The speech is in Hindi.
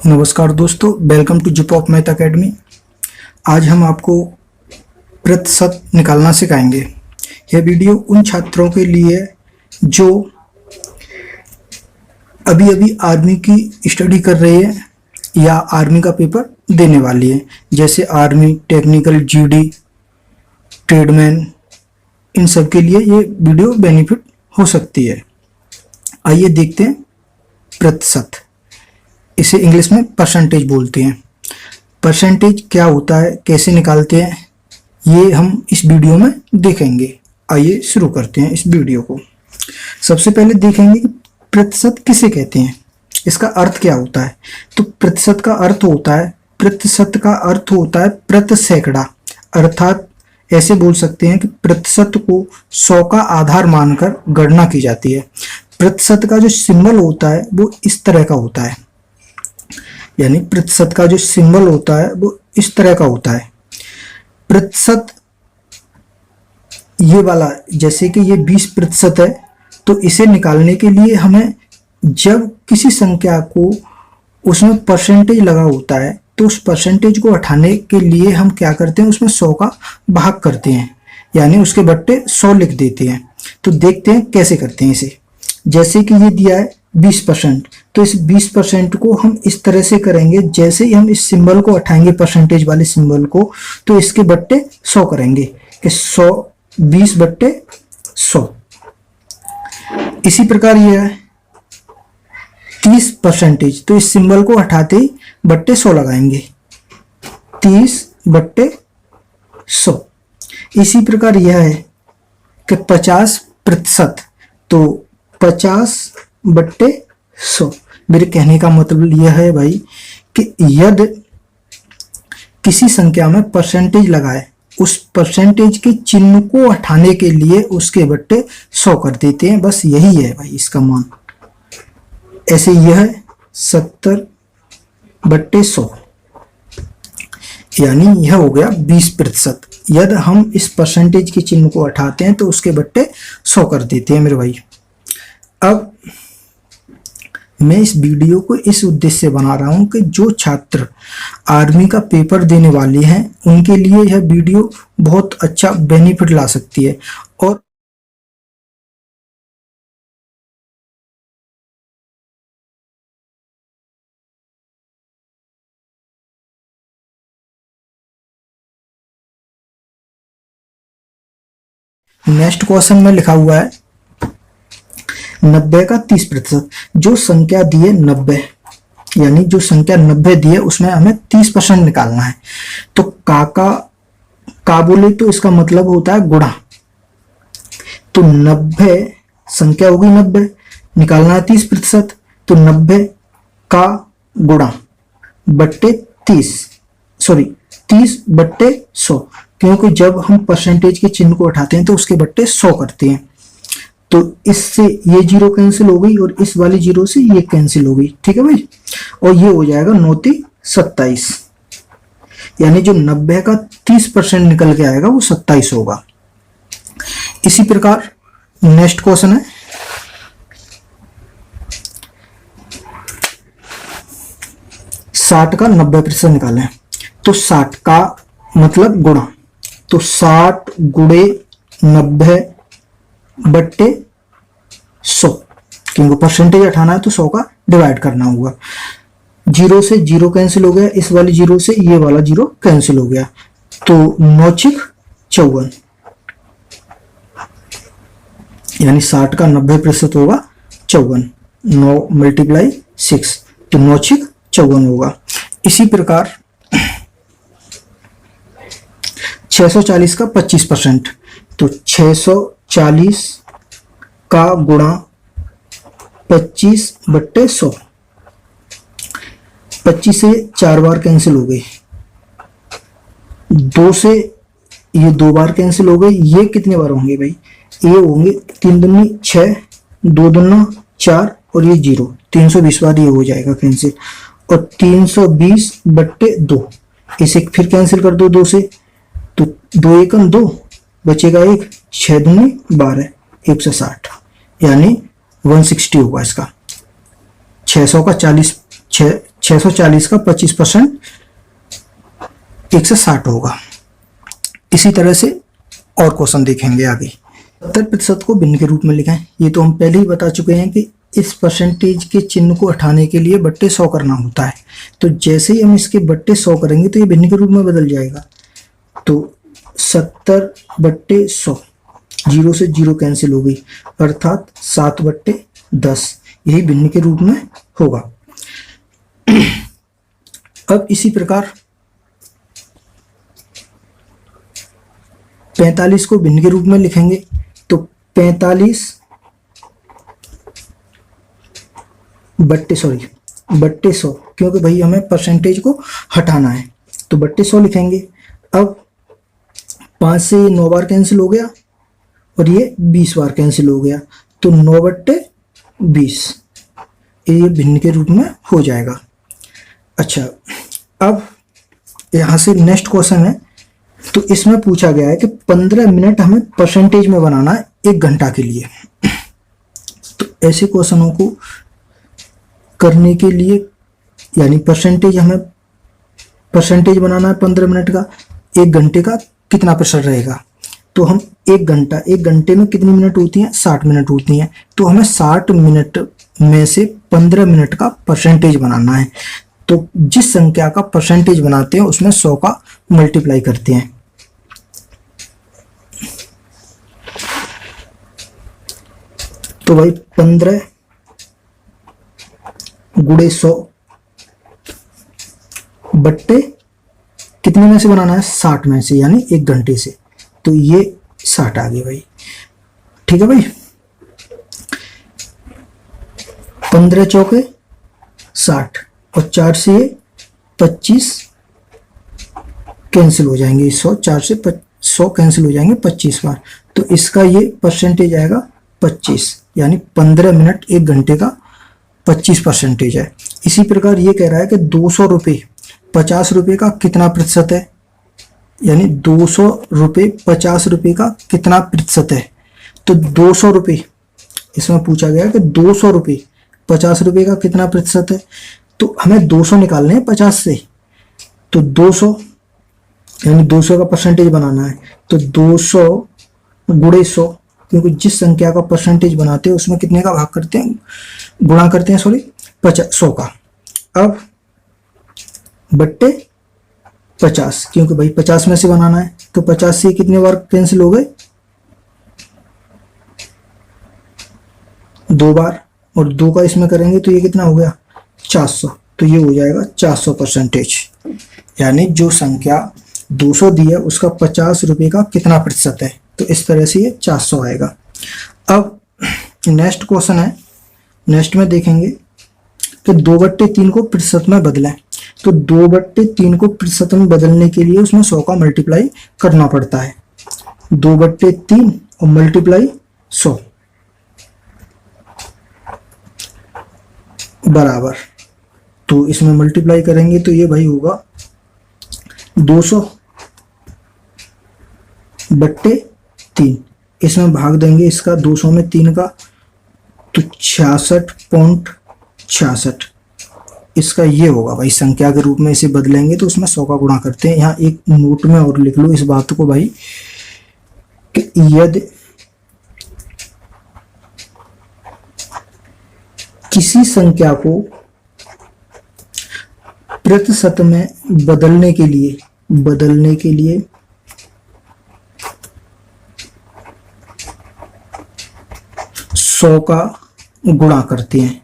नमस्कार दोस्तों, वेलकम टू जिपॉप मैथ अकेडमी। आज हम आपको प्रतिशत निकालना सिखाएंगे। यह वीडियो उन छात्रों के लिए जो अभी अभी आर्मी की स्टडी कर रहे हैं या आर्मी का पेपर देने वाली है, जैसे आर्मी, टेक्निकल, जीडी, ट्रेडमैन, इन सब के लिए ये वीडियो बेनिफिट हो सकती है। आइए देखते हैं प्रतिशत। इसे इंग्लिश में परसेंटेज बोलते हैं। परसेंटेज क्या होता है, कैसे निकालते हैं, ये हम इस वीडियो में देखेंगे। आइए शुरू करते हैं इस वीडियो को। सबसे पहले देखेंगे कि प्रतिशत किसे कहते हैं, इसका अर्थ क्या होता है। तो प्रतिशत का अर्थ होता है प्रति सैकड़ा, अर्थात ऐसे बोल सकते हैं कि प्रतिशत को 100 का आधार मानकर गणना की जाती है। प्रतिशत का जो सिंबल होता है वो इस तरह का होता है, यानी प्रतिशत का जो सिंबल होता है वो इस तरह का होता है। प्रतिशत ये वाला, जैसे कि ये 20% है, तो इसे निकालने के लिए हमें जब किसी संख्या को उसमें परसेंटेज लगा होता है तो उस परसेंटेज को हटाने के लिए हम क्या करते हैं, उसमें 100 का भाग करते हैं, यानी उसके बट्टे 100 लिख देते हैं। तो देखते हैं कैसे करते हैं इसे। जैसे कि ये दिया है 20%, तो इस 20% को हम इस तरह से करेंगे, जैसे ही हम इस सिंबल को हटाएंगे, परसेंटेज वाले सिंबल को, तो इसके बट्टे 100 करेंगे कि 100, 20/100। इसी प्रकार यह है 30%, तो इस सिंबल को हटाते ही बट्टे 100 लगाएंगे, 30/100। इसी प्रकार यह है कि 50%, तो 50/100। मेरे कहने का मतलब यह है भाई कि यदि किसी संख्या में परसेंटेज लगाए, उस परसेंटेज के चिन्ह को हटाने के लिए उसके बट्टे 100 कर देते हैं। बस यही है भाई इसका मान। ऐसे यह 70/100, यानी यह हो गया 20%। यदि हम इस परसेंटेज के चिन्ह को हटाते हैं तो उसके बट्टे 100 कर देते हैं मेरे भाई। अब मैं इस वीडियो को इस उद्देश्य से बना रहा हूं कि जो छात्र आर्मी का पेपर देने वाले हैं उनके लिए यह वीडियो बहुत अच्छा बेनिफिट ला सकती है। और नेक्स्ट क्वेश्चन में लिखा हुआ है 90 का 30%। जो संख्या दी है 90, यानी जो संख्या 90 दी है उसमें हमें 30% निकालना है। तो का बोले तो इसका मतलब होता है गुणा। तो 90 संख्या होगी 90, निकालना है 30%, तो 90 का गुणा बट्टे 30/100, क्योंकि जब हम परसेंटेज के चिन्ह को उठाते हैं तो उसके बट्टे 100 करते हैं। तो इससे ये जीरो कैंसिल हो गई और इस वाली जीरो से ये कैंसिल हो गई, ठीक है भाई। और ये हो जाएगा 9×3=27, यानी जो 90 का 30% निकल के आएगा वो 27 होगा। इसी प्रकार नेक्स्ट क्वेश्चन है 60 का 90% निकालें। तो 60 का मतलब गुणा, तो 60 गुणे 90/100, क्योंकि परसेंटेज हटाना है तो 100 का डिवाइड करना होगा। जीरो से जीरो कैंसिल हो गया, इस वाली जीरो से ये वाला जीरो कैंसिल हो गया, तो 9×54, यानी 60 का 90% होगा 54, 9 × 6, तो 9×54 होगा। इसी प्रकार 640 का 25%, तो 640 का गुणा 25/100, 25 से 4 बार कैंसिल हो गई, 2 से ये 2 बार कैंसिल हो गई। ये कितने बार होंगे भाई, ये होंगे 3 दूनी 6, 2 दूना 4 और ये 0, 320 बार ये हो जाएगा कैंसिल। और 320/2, इसे फिर कैंसिल कर दो 2 से, तो 2 एकम 2 बचेगा 1, 6 दूनी 12, 160, यानी 160 होगा इसका। 600 का 40, 640 का 25% 160 होगा। इसी तरह से और क्वेश्चन देखेंगे आगे। 70% को भिन्न के रूप में लिखें। ये तो हम पहले ही बता चुके हैं कि इस परसेंटेज के चिन्ह को हटाने के लिए बट्टे 100 करना होता है। तो जैसे ही हम इसके बट्टे 100 करेंगे तो ये भिन्न के रूप में बदल जाएगा। तो 70/100, 0 से 0 कैंसिल हो गई, अर्थात 7/10 यही भिन्न के रूप में होगा। अब इसी प्रकार 45 को भिन्न के रूप में लिखेंगे। तो 45/100, क्योंकि भाई हमें परसेंटेज को हटाना है तो बट्टे 100 लिखेंगे। अब 5 से 9 बार कैंसिल हो गया और ये 20 बार कैंसिल हो गया, तो 9/20 ये भिन्न के रूप में हो जाएगा। अच्छा, अब यहाँ से नेक्स्ट क्वेश्चन है। तो इसमें पूछा गया है कि 15 मिनट हमें परसेंटेज में बनाना है 1 घंटा के लिए। तो ऐसे क्वेश्चनों को करने के लिए, यानी हमें परसेंटेज बनाना है 15 मिनट का, 1 घंटे का कितना प्रतिशत रहेगा। तो हम 1 घंटे में कितनी मिनट होती हैं, 60 मिनट होती हैं। तो हमें 60 मिनट में से 15 मिनट का परसेंटेज बनाना है। तो जिस संख्या का परसेंटेज बनाते हैं उसमें 100 का मल्टीप्लाई करते हैं। तो भाई 15 गुणे 100 बट्टे कितने में से बनाना है, 60 में से, यानी 1 घंटे से। तो ये 60 आ गई भाई। ठीक है भाई, 15 चौके 60 और 4 से 25 कैंसिल हो जाएंगे। 100 4 से 100 कैंसिल हो जाएंगे 25 बार। तो इसका ये परसेंटेज आएगा 25, यानी 15 मिनट 1 घंटे का 25% है। इसी प्रकार ये कह रहा है कि 200 रुपये 50 रुपये का कितना प्रतिशत है, यानी 200 रुपये 50 रुपये का कितना प्रतिशत है। तो 200 रुपये, इसमें पूछा गया है कि 200 रुपये 50 रुपये का कितना प्रतिशत है। तो हमें 200 निकालने हैं 50 से। तो 200 यानी 200 का परसेंटेज बनाना है। तो 200 गुणे 100, क्योंकि जिस संख्या का परसेंटेज बनाते हैं उसमें कितने का भाग करते हैं, गुणा करते हैं, 100 का। अब बट्टे 50, क्योंकि भाई 50 में से बनाना है। तो 50 से कितने बार कैंसिल हो गए, 2 बार, और 2 का इसमें करेंगे तो ये कितना हो गया, 400। तो ये हो जाएगा 400%, यानी जो संख्या 200 दी है उसका 50 रुपये का कितना प्रतिशत है। तो इस तरह से ये 400 आएगा। अब नेक्स्ट क्वेश्चन है। नेक्स्ट में देखेंगे कि 2/3 को प्रतिशत में बदलें। तो 2/3 को प्रतिशत में बदलने के लिए उसमें 100 का मल्टीप्लाई करना पड़ता है। 2/3 और मल्टीप्लाई 100 बराबर, तो इसमें मल्टीप्लाई करेंगे तो ये भाई होगा 200/3। इसमें भाग देंगे इसका 200 में 3 का, तो 66.66 इसका ये होगा भाई। संख्या के रूप में इसे बदलेंगे तो उसमें 100 का गुणा करते हैं। यहाँ एक नोट में और लिख लो इस बात को भाई कि यदि किसी संख्या को प्रतिशत में बदलने के लिए 100 का गुणा करते हैं।